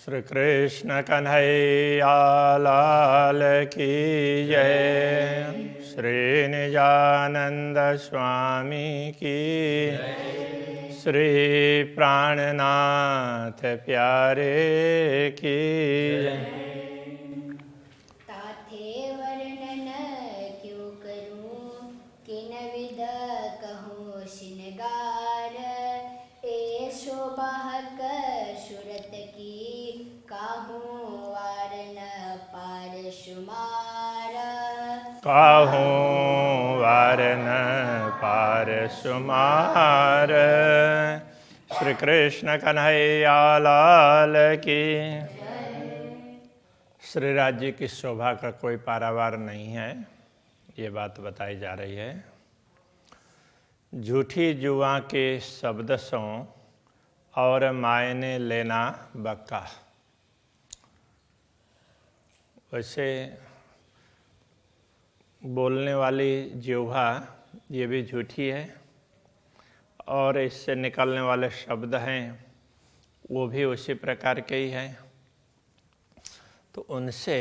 श्री कृष्ण कन्हैया लाल की जय। श्री निजानंद स्वामी की श्री प्राणनाथ प्यारे की जय। ताथे वर्णन क्यों करूं किन विध कहूं श्रृंगार ए शोभाक सुरत की काहूं वारन पार शुमार काहूं वारन पार सुमार। श्री कृष्ण कन्हैया लाल की। श्री राज्य की शोभा का कोई पारावार नहीं है, ये बात बताई जा रही है। झूठी जुआ के शब्द सो और मायने लेना बक्का। वैसे बोलने वाली जिह्वा ये भी झूठी है और इससे निकलने वाले शब्द हैं वो भी उसी प्रकार के ही हैं। तो उनसे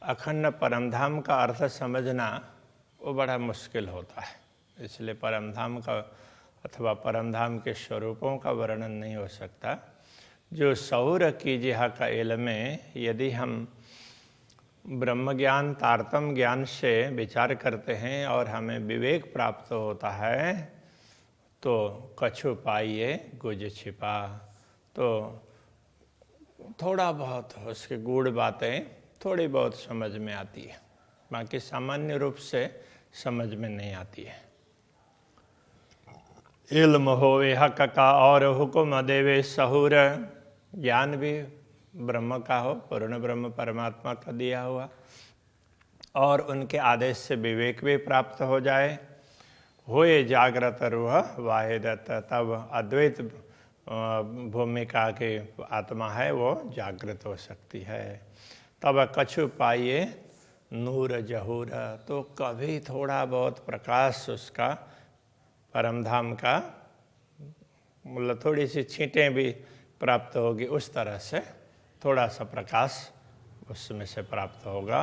अखंड परमधाम का अर्थ समझना वो बड़ा मुश्किल होता है। इसलिए परमधाम का अथवा परमधाम के स्वरूपों का वर्णन नहीं हो सकता। जो सौर की जिहा का इल्म में यदि हम ब्रह्म ज्ञान तारतम ज्ञान से विचार करते हैं और हमें विवेक प्राप्त होता है तो कछु पाइए गुज छिपा। तो थोड़ा बहुत उसके गूढ़ बातें थोड़ी बहुत समझ में आती है, बाकी सामान्य रूप से समझ में नहीं आती है। इल्म होवे हक का और हुक्म देवे सहूर। ज्ञान भी ब्रह्म का हो, पूर्ण ब्रह्म परमात्मा का दिया हुआ, और उनके आदेश से विवेक भी प्राप्त हो जाए। होए जागृत रूह वाहिदत, तब अद्वैत भूमिका के आत्मा है वो जागृत हो सकती है। तब कछु पाइए नूर जहूर, तो कभी थोड़ा बहुत प्रकाश उसका परमधाम का मतलब थोड़ी सी छींटें भी प्राप्त होगी, उस तरह से थोड़ा सा प्रकाश उसमें से प्राप्त होगा।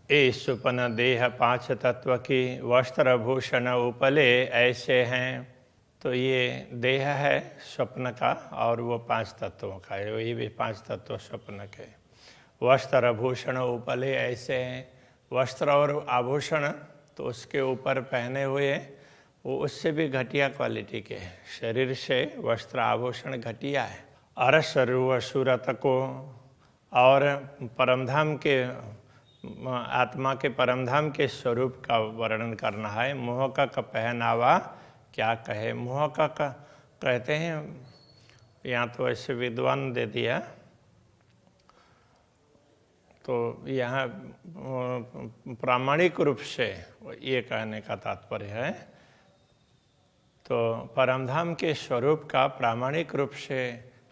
ए सुपन देह पांच तत्व की वस्त्र भूषण उपले ऐसे हैं। तो ये देह है स्वप्न का और वो पांच तत्वों का है, वही भी पांच तत्व स्वप्न के। वस्त्र भूषण उपले ऐसे हैं। वस्त्र और आभूषण तो उसके ऊपर पहने हुए वो उससे भी घटिया क्वालिटी के हैं। शरीर से वस्त्र आभूषण घटिया है। अरस रूह सूरत को और परमधाम के आत्मा के परमधाम के स्वरूप का वर्णन करना है। मोह का पहनावा क्या कहे। मोह का कहते हैं, यहाँ तो ऐसे विद्वान दे दिया, तो यहाँ प्रामाणिक रूप से ये कहने का तात्पर्य है। तो परमधाम के स्वरूप का प्रामाणिक रूप से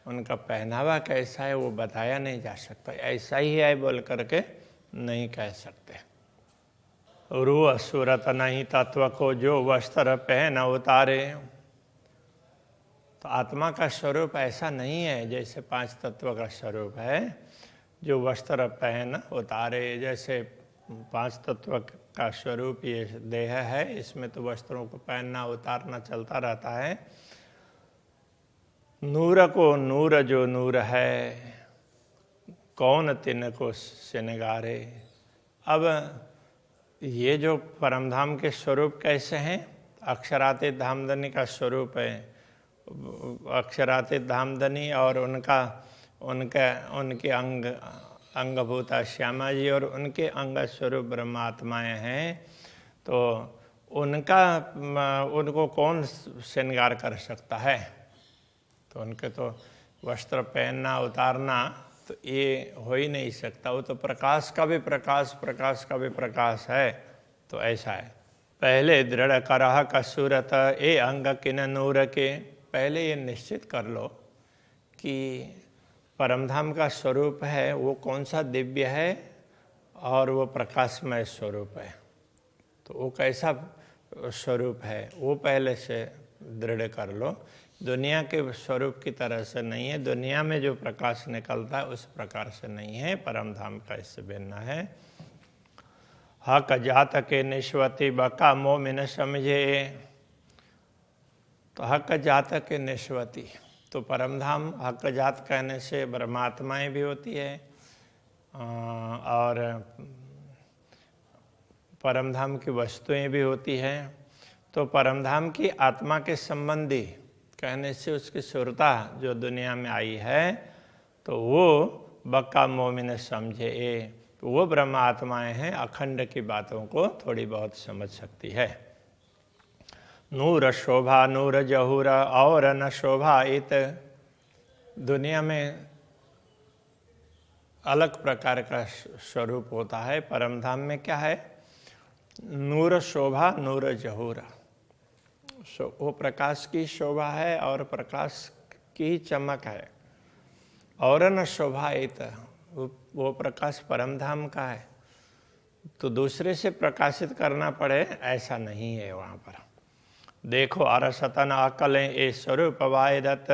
उनका पहनावा कैसा है वो बताया नहीं जा सकता। ऐसा ही है बोल करके नहीं कह सकते। रूह सूरत नहीं तत्व को जो वस्त्र पहन उतारे। तो आत्मा का स्वरूप ऐसा नहीं है जैसे पांच तत्व का स्वरूप है जो वस्त्र पहन उतारे। जैसे पांच तत्व का स्वरूप ये देह है, इसमें तो वस्त्रों को पहनना उतारना चलता रहता है। नूर को नूर जो नूर है, कौन तिनको श्रृंगारे। अब ये जो परमधाम के स्वरूप कैसे हैं। अक्षरातीत धामधनी का स्वरूप है। अक्षरातीत धामधनी और उनके अंगभूता श्यामा जी और उनके अंग स्वरूप ब्रह्मात्माएं हैं। तो उनको कौन श्रृंगार कर सकता है। तो उनके तो वस्त्र पहनना उतारना तो ये हो ही नहीं सकता। वो तो प्रकाश का भी प्रकाश, प्रकाश का भी प्रकाश है। तो ऐसा है। पहले दृढ़ करह का सूरत ए अंग किन नूर के। पहले ये निश्चित कर लो कि परमधाम का स्वरूप है वो कौन सा दिव्य है और वो प्रकाशमय स्वरूप है। तो वो कैसा स्वरूप है वो पहले से दृढ़ कर लो। दुनिया के स्वरूप की तरह से नहीं है, दुनिया में जो प्रकाश निकलता है उस प्रकार से नहीं है, परम धाम का इससे भिन्न है। हक जात के निश्वती बका मोमिन समझे, तो हक जात के निश्वती, तो परम धाम हक जात कहने से ब्रह्मात्माएं भी होती है और परम धाम की वस्तुएं भी होती हैं। तो परम धाम की आत्मा के संबंधी कहने से उसकी सुरता जो दुनिया में आई है तो वो बक्का मोमिन समझे, वो ब्रह्म आत्माएं हैं, अखंड की बातों को थोड़ी बहुत समझ सकती है। नूर शोभा नूर जहूर और न शोभा इत, दुनिया में अलग प्रकार का स्वरूप होता है, परम धाम में क्या है? नूर शोभा नूर जहूर, वो प्रकाश की शोभा है और प्रकाश की चमक है। और न शोभा इत, वो प्रकाश परम धाम का है, तो दूसरे से प्रकाशित करना पड़े ऐसा नहीं है वहाँ पर। देखो अरसतन अकलें ए स्वरूप वायदत,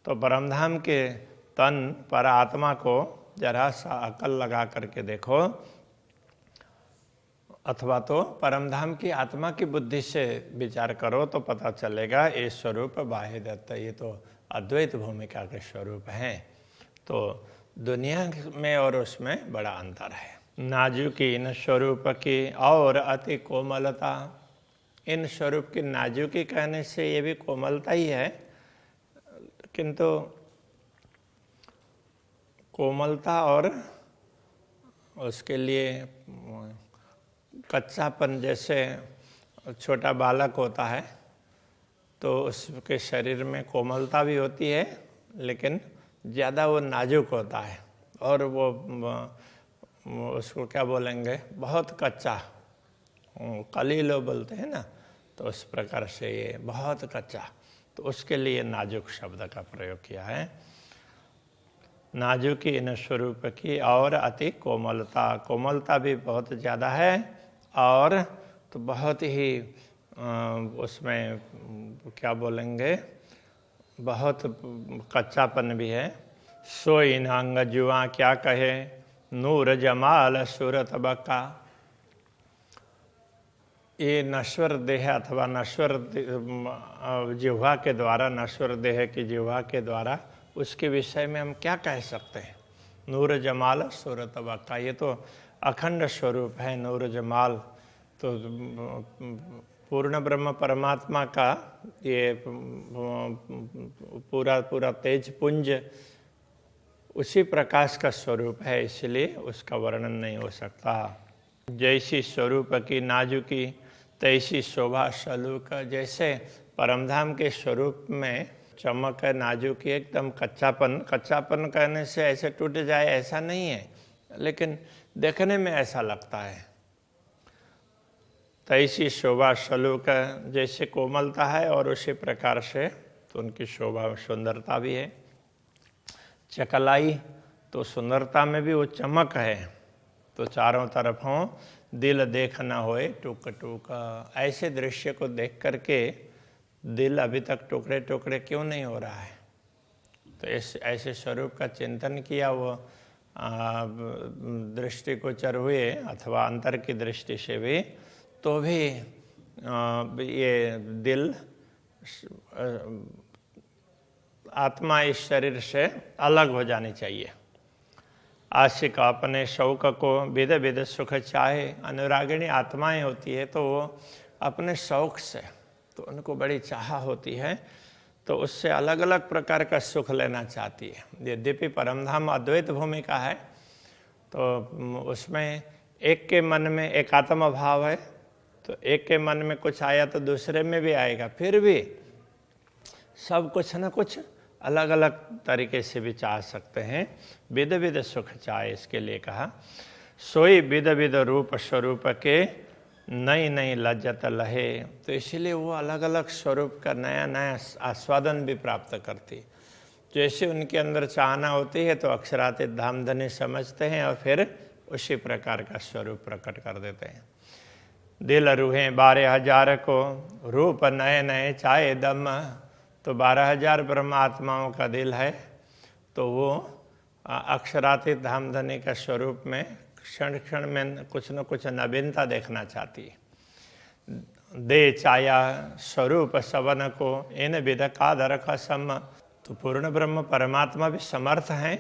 तो परमधाम के तन पर आत्मा को जरा सा अकल लगा करके देखो, अथवा तो परमधाम की आत्मा की बुद्धि से विचार करो तो पता चलेगा ये स्वरूप वाहिदत, ये तो अद्वैत भूमिका के स्वरूप हैं। तो दुनिया में और उसमें बड़ा अंतर है। नाजुकी इन स्वरूप की और अति कोमलता, इन स्वरूप की नाजुकी कहने से ये भी कोमलता ही है, किंतु कोमलता और उसके लिए कच्चापन, जैसे छोटा बालक होता है तो उसके शरीर में कोमलता भी होती है लेकिन ज़्यादा वो नाजुक होता है, और वो उसको क्या बोलेंगे, बहुत कच्चा, कलीलो बोलते हैं ना, तो उस प्रकार से ये बहुत कच्चा, तो उसके लिए नाजुक शब्द का प्रयोग किया है। नाजुकी इन स्वरूप की और अति कोमलता, कोमलता भी बहुत ज़्यादा है और तो बहुत ही उसमें क्या बोलेंगे, बहुत कच्चापन भी है। सो इन अंग जुआ क्या कहे, नूर जमाल सूरत बका, ये नश्वर देह अथवा नश्वर जिह्वा के द्वारा, नश्वर देह की जिह्वा के द्वारा उसके विषय में हम क्या कह सकते हैं? नूर जमाल सूरत बका, ये तो अखंड स्वरूप है नूर जमाल, तो पूर्ण ब्रह्म परमात्मा का ये पूरा तेज पुंज उसी प्रकाश का स्वरूप है, इसलिए उसका वर्णन नहीं हो सकता। जैसी स्वरूप की नाजुकी तैसी शोभा सलूक, जैसे परमधाम के स्वरूप में चमक है, नाजुकी, एकदम कच्चापन, कच्चापन कहने से ऐसे टूट जाए ऐसा नहीं है, लेकिन देखने में ऐसा लगता है। तैसी शोभा सलूक, जैसे कोमलता है और उसी प्रकार से तो उनकी शोभा सुंदरता भी है। चकलाई, तो सुंदरता में भी वो चमक है, तो चारों तरफों दिल देख न होए टुक टुक, ऐसे दृश्य को देख करके दिल अभी तक टुकड़े टुकड़े क्यों नहीं हो रहा है? तो ऐसे स्वरूप का चिंतन किया वो दृष्टिगोचर हुए अथवा अंतर की दृष्टि से भी, तो भी ये दिल आत्मा इस शरीर से अलग हो जानी चाहिए। आशिक अपने शौक को विध विध सुख चाहे, अनुरागिणी आत्माएं होती है तो वो अपने शौक से, तो उनको बड़ी चाह होती है, तो उससे अलग अलग प्रकार का सुख लेना चाहती है। यद्यपि परमधाम अद्वैत भूमिका है तो उसमें एक के मन में एकात्म भाव है, तो एक के मन में कुछ आया तो दूसरे में भी आएगा, फिर भी सब कुछ न कुछ अलग अलग तरीके से भी चाह सकते हैं। विध विध सुख चाहे, इसके लिए कहा सोई विध विध रूप स्वरूप के नई नई लज्जत लहे, तो इसलिए वो अलग अलग स्वरूप का नया नया आस्वादन भी प्राप्त करती। जैसे उनके अंदर चाहना होती है तो अक्षरातीत धामधनी समझते हैं और फिर उसी प्रकार का स्वरूप प्रकट कर देते हैं। दिल रूहें 12,000 को, रूप नए नए चाहे दम। तो 12,000 ब्रह्मात्माओं का दिल है, तो वो अक्षरातीत धामधनी का स्वरूप में क्षण क्षण में कुछ न कुछ नवीनता देखना चाहती है। दे चाया स्वरूप सवन को, इन विध कादर का सम। तो पूर्ण ब्रह्म परमात्मा भी समर्थ हैं,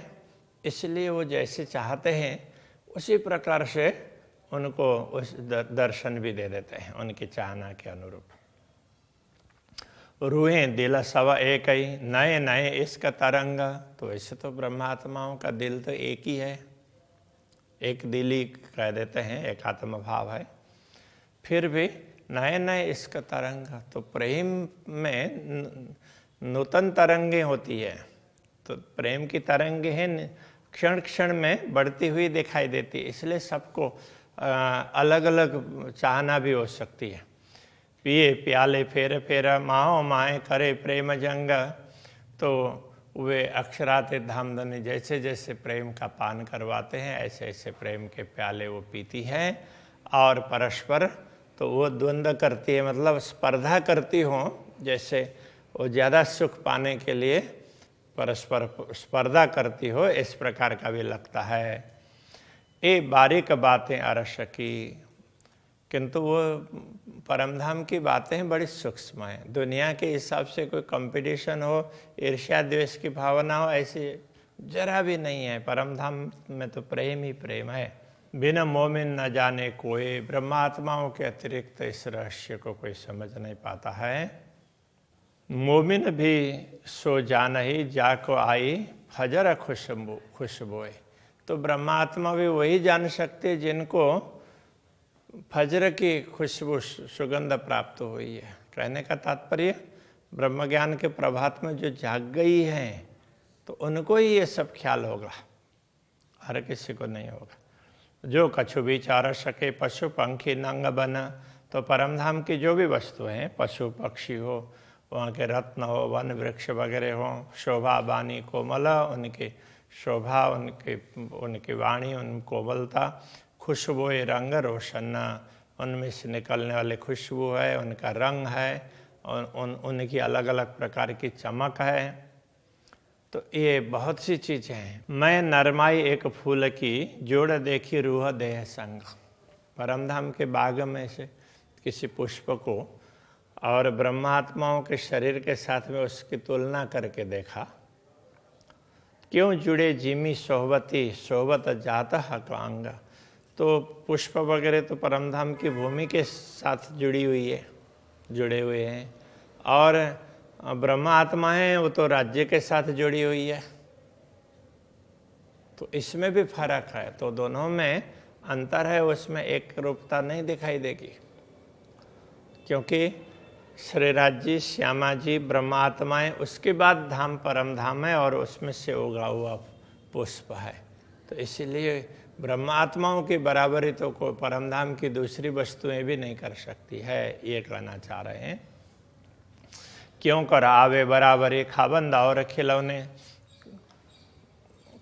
इसलिए वो जैसे चाहते हैं उसी प्रकार से उनको उस दर्शन भी दे देते हैं उनकी चाहना के अनुरूप। रूहें दिल सवा एक ही, नए नए इसका तरंग। तो ऐसे तो ब्रह्मात्माओं का दिल तो एक ही है, एक दिल ही कह देते हैं, एक आत्म भाव है। फिर भी नए नए इसका तरंग, तो प्रेम में नूतन तरंगे होती है। तो प्रेम की तरंगे हैं, क्षण क्षण में बढ़ती हुई दिखाई देती है, इसलिए सबको अलग अलग चाहना भी हो सकती है। पिए प्याले फेर फेरा, माओ माए करे प्रेम जंग। तो वे अक्षरातीत धामधनी जैसे जैसे प्रेम का पान करवाते हैं, ऐसे ऐसे प्रेम के प्याले वो पीती है। और परस्पर तो वो द्वंद्व करती है, मतलब स्पर्धा करती हो, जैसे वो ज़्यादा सुख पाने के लिए परस्पर स्पर्धा करती हो, इस प्रकार का भी लगता है। ये बारीक बातें अरस की, किंतु वो परमधाम की बातें बड़ी सूक्ष्म हैं। दुनिया के हिसाब से कोई कंपटीशन हो, ईर्ष्या द्वेष की भावना हो, ऐसी जरा भी नहीं है। परमधाम में तो प्रेम ही प्रेम है। बिना मोमिन न जाने कोई, ब्रह्मात्माओं के अतिरिक्त इस रहस्य को कोई समझ नहीं पाता है। मोमिन भी सो जान ही जाको आई, फजर खुशबोए। तो ब्रह्मात्मा भी वही जान सकते जिनको फजर की खुशबू सुगंध प्राप्त हुई है। कहने का तात्पर्य ब्रह्म ज्ञान के प्रभात में जो जाग गई हैं, तो उनको ही ये सब ख्याल होगा, हर किसी को नहीं होगा। जो कछु विचार सके पशु पंखी नंग बन। तो परमधाम की जो भी वस्तु हैं, पशु पक्षी हो, वहाँ के रत्न हो, वन वृक्ष वगैरह हो, शोभा बानी कोमल, उनकी शोभा, उनकी वाणी, उन कोमलता, खुशबू रंग रोशन, उनमें से निकलने वाली खुशबू है, उनका रंग है, उनकी अलग अलग प्रकार की चमक है। तो ये बहुत सी चीज़ें हैं। मैं नरमाई एक फूल की, जोड़ देखी रूह देह संग। परमधाम के बाग में से किसी पुष्प को और ब्रह्मात्माओं के शरीर के साथ में उसकी तुलना करके देखा। क्यों जुड़े जिमी सोहबती, सोहबत जाता हकांग। तो पुष्प वगैरह तो परमधाम की भूमि के साथ जुड़ी हुई है, जुड़े हुए हैं, और ब्रह्म आत्मा है वो तो राज्य के साथ जुड़ी हुई है। तो इसमें भी फर्क है, तो दोनों में अंतर है, उसमें एक रूपता नहीं दिखाई देगी। क्योंकि श्री राज्य श्यामा जी ब्रह्म आत्माएं, उसके बाद धाम परम धाम है और उसमें से उगा हुआ पुष्प है। तो इसीलिए ब्रह्म आत्माओं की बराबरी तो कोई परम धाम की दूसरी वस्तुएं भी नहीं कर सकती है, ये कहना चाह रहे हैं। क्यों कर आवे बराबरी खाबंद और खिलौने।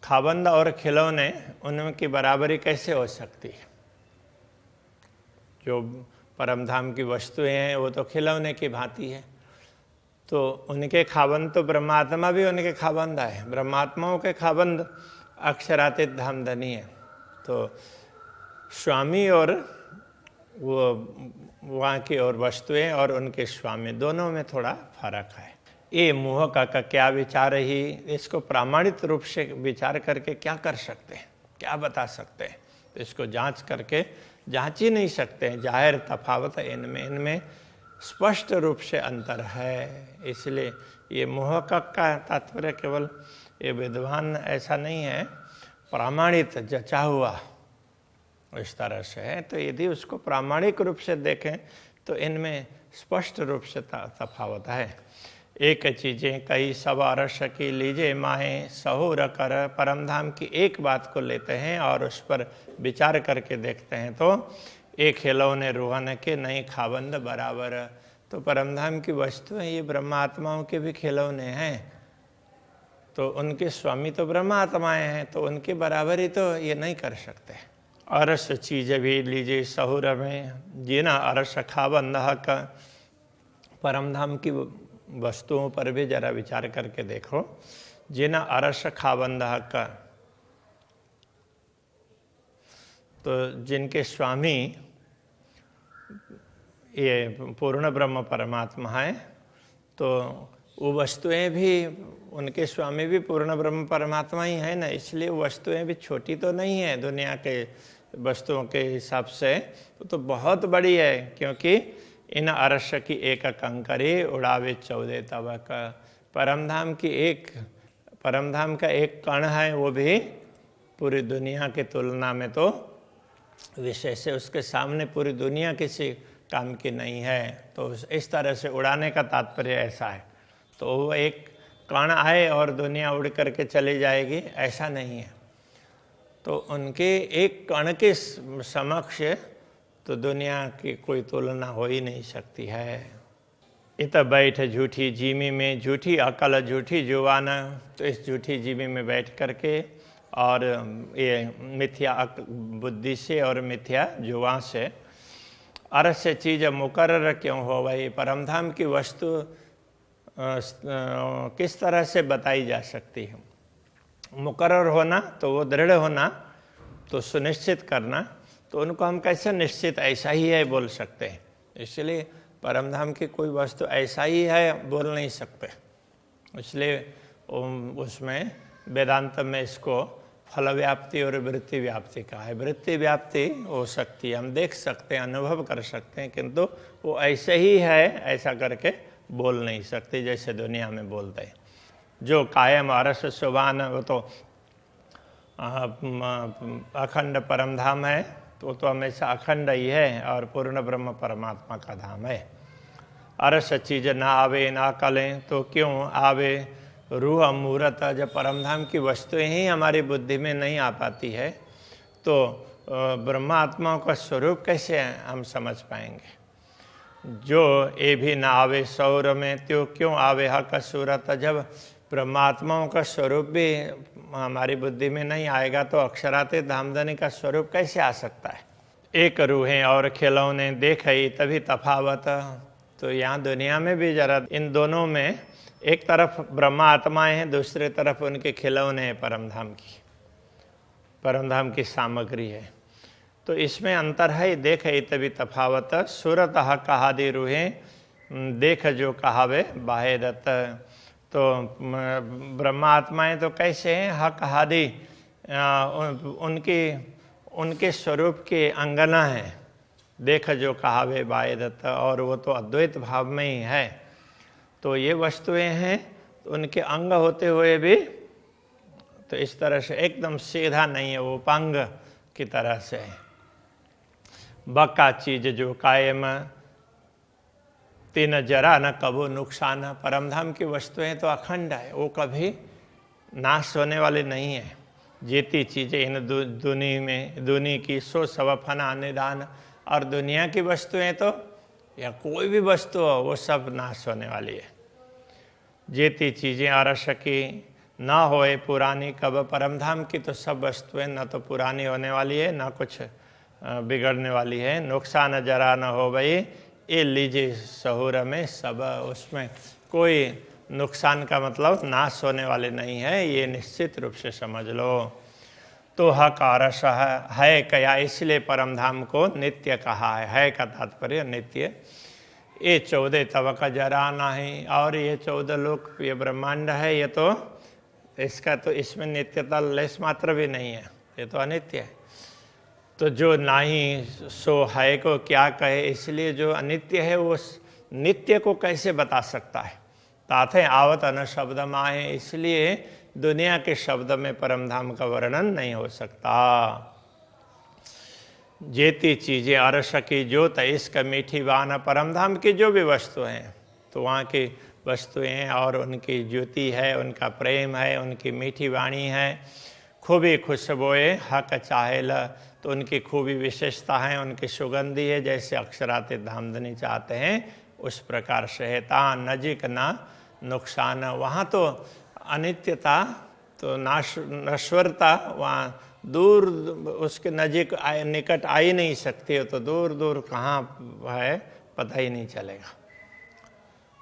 खाबंद और खिलौने, उनकी बराबरी कैसे हो सकती है? जो परमधाम की वस्तुएं हैं वो तो खिलौने की भांति है। तो उनके खाबंद तो ब्रह्मात्मा भी उनके खाबंद है। ब्रह्मात्माओं के खाबंद अक्षरातीत धामधनी है। तो स्वामी और वो वहाँ की और वस्तुएं और उनके स्वामी, दोनों में थोड़ा फर्क है। ये मोह का क्या विचार ही, इसको प्रामाणिक रूप से विचार करके क्या कर सकते हैं, क्या बता सकते हैं? तो इसको जांच करके जांच ही नहीं सकते हैं। जाहिर तफावत है इनमें स्पष्ट रूप से अंतर है। इसलिए ये मोह का तात्पर्य केवल ये विद्वान ऐसा नहीं है, प्रामाणिक जचा हुआ इस तरह से है। तो यदि उसको प्रामाणिक रूप से देखें तो इनमें स्पष्ट रूप से तफावत है। एक चीज़ें कई सवा रस की लीजे माहें सहूर कर। परमधाम की एक बात को लेते हैं और उस पर विचार करके देखते हैं तो एक खिलौने रोहन के नहीं खाबंद बराबर। तो परमधाम की वस्तुएं ये ब्रह्मात्माओं के भी खिलौने हैं, तो उनके स्वामी तो ब्रह्मात्माएं हैं, तो उनकी बराबरी तो ये नहीं कर सकते। अरस चीज भी लीजिए सहुर में, जिना अरस खाबंद का। परम धाम की वस्तुओं पर भी जरा विचार करके देखो। जिना अरस खाबंद का, तो जिनके स्वामी ये पूर्ण ब्रह्म परमात्मा है, तो वो वस्तुएं भी, उनके स्वामी भी पूर्ण ब्रह्म परमात्मा ही है ना, इसलिए वस्तुएं भी छोटी तो नहीं है दुनिया के वस्तुओं के हिसाब से, तो बहुत बड़ी है। क्योंकि इन अरस की एक कंकरी उड़ावे 14 तवक। परमधाम का एक कण है, वो भी पूरी दुनिया की तुलना में तो विशेष है, उसके सामने पूरी दुनिया किसी काम की नहीं है। तो इस तरह से उड़ाने का तात्पर्य ऐसा है। तो वो एक कण आए और दुनिया उड़ करके चली जाएगी, ऐसा नहीं है। तो उनके एक कण के समक्ष तो दुनिया की कोई तुलना हो ही नहीं सकती है। इत बैठ झूठी जीमी में, झूठी अकल झूठी जुबान। तो इस झूठी जीमी में बैठ करके और ये मिथ्या बुद्धि से और मिथ्या जुबान से अरस से चीज़ मुकर्रर क्यों हो भाई। परमधाम की वस्तु किस तरह से बताई जा सकती है। मुकर्रर होना तो वो दृढ़ होना, तो सुनिश्चित करना, तो उनको हम कैसे निश्चित ऐसा ही है बोल सकते हैं। इसलिए परमधाम की कोई वस्तु ऐसा ही है बोल नहीं सकते। इसलिए उसमें वेदांत में इसको फल व्याप्ति और वृत्ति व्याप्ति का है। वृत्ति व्याप्ति हो सकती है, हम देख सकते हैं, अनुभव कर सकते हैं, किंतु वो ऐसे ही है ऐसा करके बोल नहीं सकते जैसे दुनिया में बोलते हैं। जो कायम अरस सुबान, वो तो अखंड परम धाम है, तो हमेशा अखंड ही है और पूर्ण ब्रह्म परमात्मा का धाम है। अरस चीज ना आवे ना कलें तो क्यों आवे रूह मूर्त। जब परमधाम की वस्तुएं ही हमारी बुद्धि में नहीं आ पाती है, तो ब्रह्मात्माओं का स्वरूप कैसे हम समझ पाएंगे। जो ये भी ना आवे सौर में तो क्यों आवे हक सूरत। जब ब्रह्मात्माओं का स्वरूप भी हमारी बुद्धि में नहीं आएगा, तो अक्षराते धामधनी का स्वरूप कैसे आ सकता है। एक रूहें और खिलौने देखे तभी तफावत। तो यहाँ दुनिया में भी जरा इन दोनों में, एक तरफ ब्रह्मा आत्माएं हैं, दूसरी तरफ उनके खिलौने हैं परमधाम की सामग्री है। तो इसमें अंतर है। देख तभी तफावत सूरत कहादी रूहें देख जो कहावे बाहे दत्त। तो ब्रह्मा आत्माएं तो कैसे हैं, हक हादी उनके स्वरूप के अंगना है। देख जो कहावे बाहे दत्त, और वो तो अद्वैत भाव में ही है। तो ये वस्तुएं हैं, तो उनके अंग होते हुए भी तो इस तरह से एकदम सीधा नहीं है, वो उपांग की तरह से है। बका चीज जो कायम तीन जरा न कबो नुकसान। परमधाम की वस्तुएं तो अखंड है, वो कभी नाश होने वाली नहीं है। जीती चीजें इन दुनी की सो सब फना निदान। और दुनिया की वस्तुएं तो, या कोई भी वस्तु हो, वो सब नाश होने वाली है। जीती चीजें अरस की ना होए पुरानी कब। परमधाम की तो सब वस्तुएं न तो पुरानी होने वाली है, ना कुछ बिगड़ने वाली है। नुकसान जरा न हो भाई ये लीजिए सहूर में सब। उसमें कोई नुकसान का मतलब नाश होने वाले नहीं है, ये निश्चित रूप से समझ लो। तो हक अरस है कया, इसलिए परमधाम को नित्य कहा है का तात्पर्य नित्य। ये 14 तवक जरा नहीं, और ये 14 लोक ये ब्रह्मांड है, ये तो इसका तो इसमें नित्यता लेस मात्र भी नहीं है, ये तो अनित्य है। तो जो नहीं सो है को क्या कहे, इसलिए जो अनित्य है वो नित्य को कैसे बता सकता है। ताथे आवत अन शब्द माहे, इसलिए दुनिया के शब्द में परमधाम का वर्णन नहीं हो सकता। जेती चीजें अरस की ज्योत इसका मीठी बान। परमधाम की जो भी वस्तु हैं, तो वहाँ की वस्तुएं और उनकी ज्योति है, उनका प्रेम है, उनकी मीठी वाणी है। खूबी खुशबोए हक चाहेल, तो उनकी खूबी विशेषता है, उनकी सुगंधी है। जैसे अक्षराते धामधनी चाहते हैं उस प्रकार से है। ता नजीक ना नुकसान, वहाँ तो अनित्यता तो नश्वरता वहाँ दूर उसके नजीक निकट आ ही नहीं सकती हो, तो दूर दूर कहाँ है पता ही नहीं चलेगा।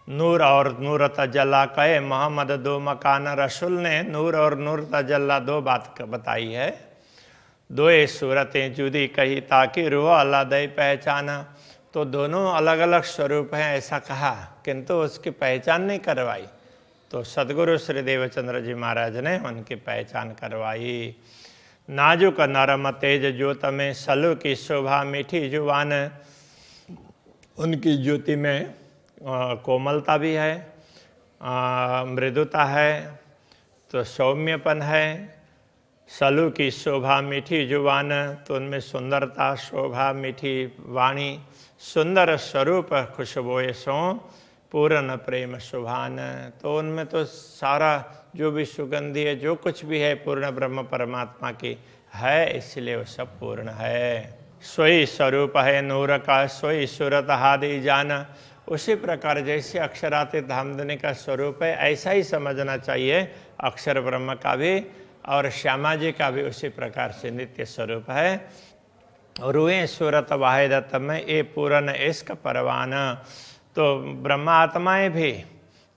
नूर और नूर तजल्ला कहे मोहम्मद दो मकान, रसूल ने नूर और नूर तजल्ला दो बात बताई है। दो सूरतें जुदी कही ताकि रूह अल्लाह दे पहचाना, तो दोनों अलग अलग स्वरूप हैं ऐसा कहा, किंतु उसकी पहचान नहीं करवाई। तो सदगुरु श्री देवचंद्र जी महाराज ने उनकी पहचान करवाई। नाजुक नरम तेज ज्योत में सलू की शोभा मीठी जुबान, उनकी ज्योति में कोमलता भी है, मृदुता है, तो सौम्यपन है। सलू की शोभा मीठी जुबान, तो उनमें सुंदरता, शोभा, मीठी वाणी, सुंदर स्वरूप खुशबोए सो पूर्ण प्रेम शुभान, तो उनमें तो सारा जो भी सुगंधी है, जो कुछ भी है पूर्ण ब्रह्म परमात्मा की है, इसलिए वो सब पूर्ण है। सोई स्वरूप है नूर का, सोई सूरत हादि जान, उसी प्रकार जैसे अक्षरातीत धामधनी का स्वरूप है ऐसा ही समझना चाहिए अक्षर ब्रह्म का भी, और श्यामा जी का भी उसी प्रकार से नित्य स्वरूप है। रुए सूरत वाहिदत में ये पूर्ण इश्क परवान, तो ब्रह्मा आत्माएं भी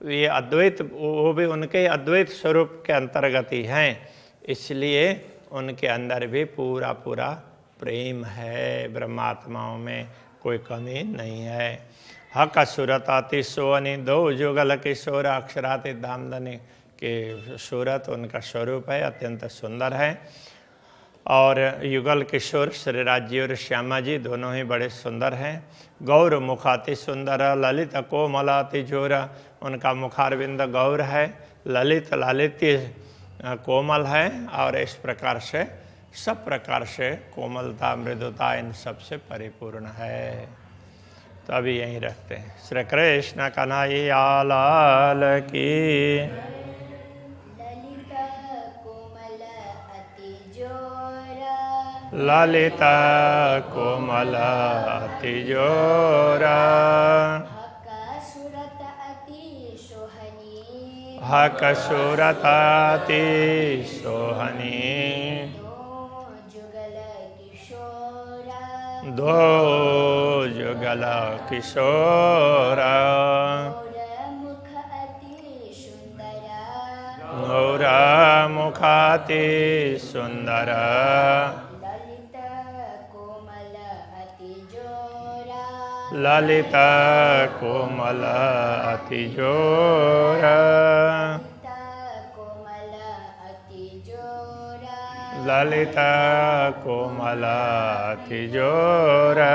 ये अद्वैत, वो भी उनके अद्वैत स्वरूप के अंतर्गत ही हैं, इसलिए उनके अंदर भी पूरा पूरा प्रेम है। ब्रह्मात्माओं में कोई कमी नहीं है। हक सूरत अति सोहनी, दो जुगल किशोर, अक्षरातीत धामधनी के सूरत उनका स्वरूप है, अत्यंत सुंदर है। और युगल किशोर श्री राज्य और श्यामा जी दोनों ही बड़े सुंदर हैं। गौर मुखाति सुंदर, ललित कोमलाति जोर, उनका मुखारविंद गौर है, ललित लालित्य कोमल है, और इस प्रकार से सब प्रकार से कोमलता मृदुता इन सबसे परिपूर्ण है। तो अभी यहीं रखते हैं। श्री कृष्ण कन्हैया लाल की। ललित कोमल अति जोरा, हक सूरत अति सोहनी, दो जुगल किशोरा, गौर मुखाति सुंदर, ललित कोमल अति जोरा, ललित कोमल अति जोरा।